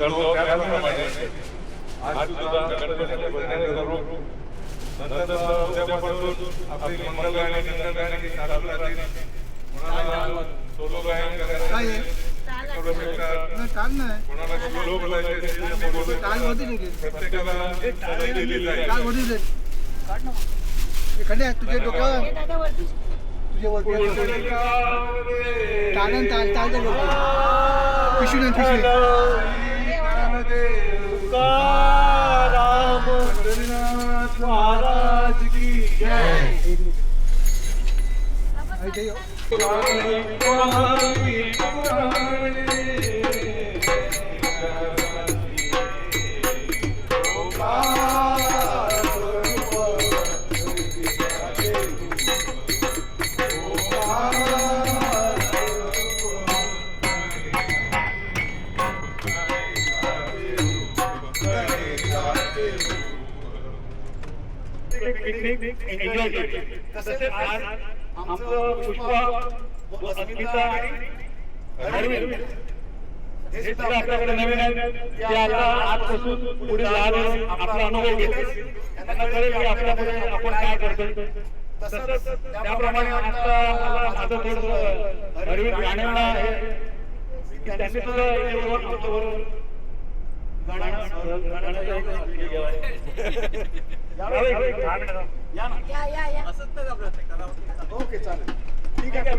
करतो त्याप्रमाणे आज सुद्धा गणपतीच्या भजनाने करू. नंतर उद्यापासून आपली मंगलगाणी निंदगाणी चालू राहतील. कोणाला सोलो गायन करायचं करू शकतात, कोणाला सोलो बोलायचे प्रत्येकाला संधी दिली जाईल. तुझे डोकं तुझे वरती तालन ताल पिशवी महाराज की जय. एन्जॉय केली. तसेच आज आमचं पुष्पा व अस्मिता अरविंद हे सुद्धा आपल्याकडे नवीन आहेत. ते आता आजपासून पुढे लहान आपला अनुभव घेतले. त्यांना कळेल की आपल्याकडे आपण काय करतोय. तसंच त्याप्रमाणे आता माझं थोडंसं अरविंद गाण्याला आहे. त्यांनी सुद्धा आमच्याबरोबर ओके चालेल ठीक आहे.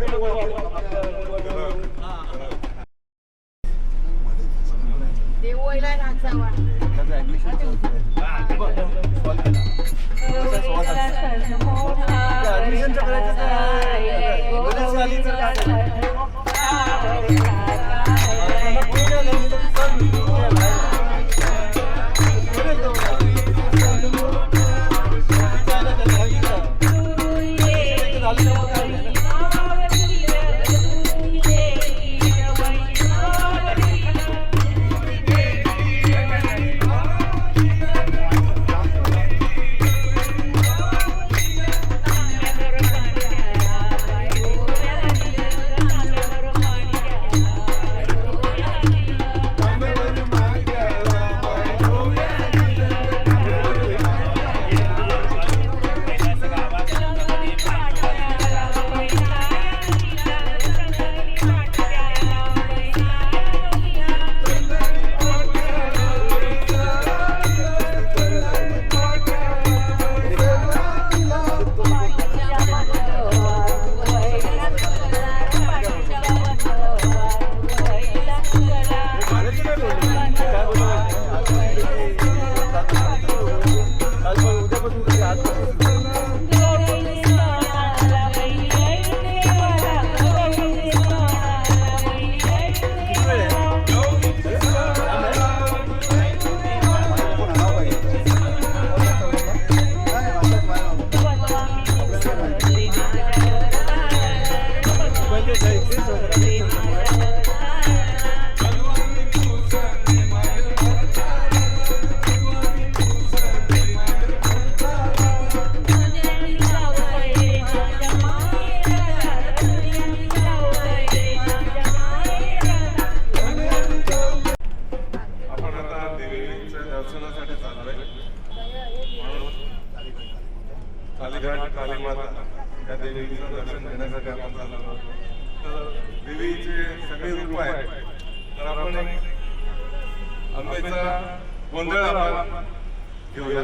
देवीचे सगळे रूप आहेत. तर आपण आंब्याचा गोंधळ आपण घेऊया.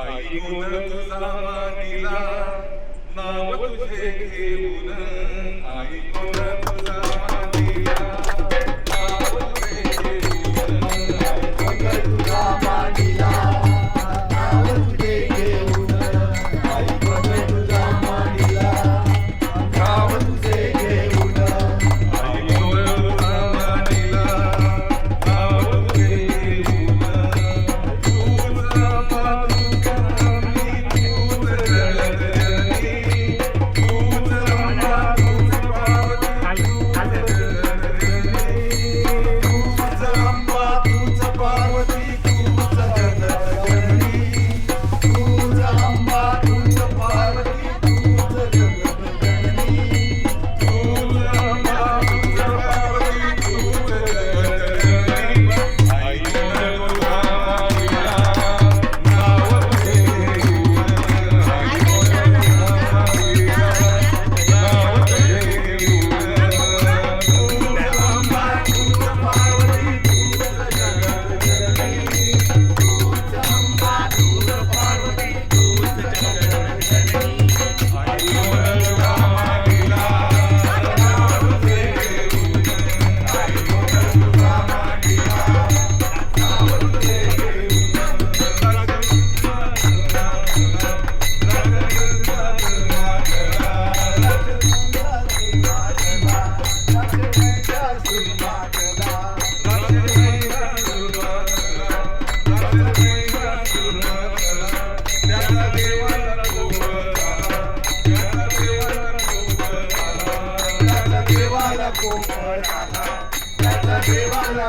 आई गोंधळ तुझा मानिला नाव तुझे घेऊन, आई गोंधळ तुझा मानिला नाव तुझे घेऊन, आई गोंधळ तुझा मानिला नाव तुझे घेऊन, आई गोंधळ तुझा मानिला नाव तुझे घेऊन, आई गोंधळ तुझा मानिला नाव तुझे घेऊन, तुझा पादुका मी तूच जळजळणी, तूच रंभा तूच पावती तूच जळजळणी.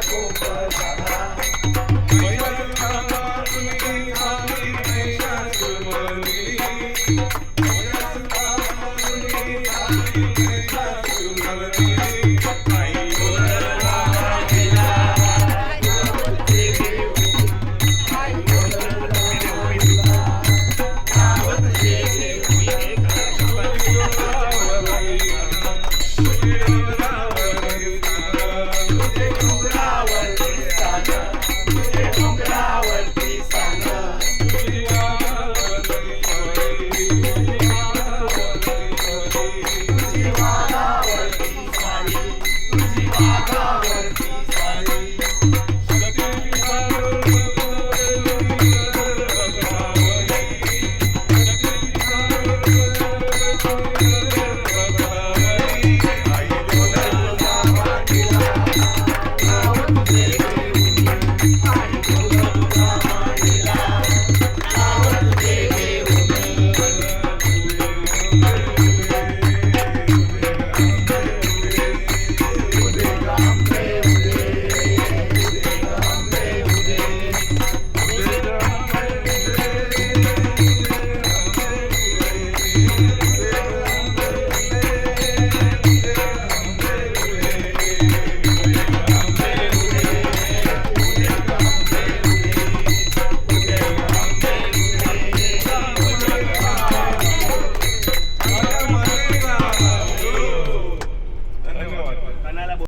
कोकण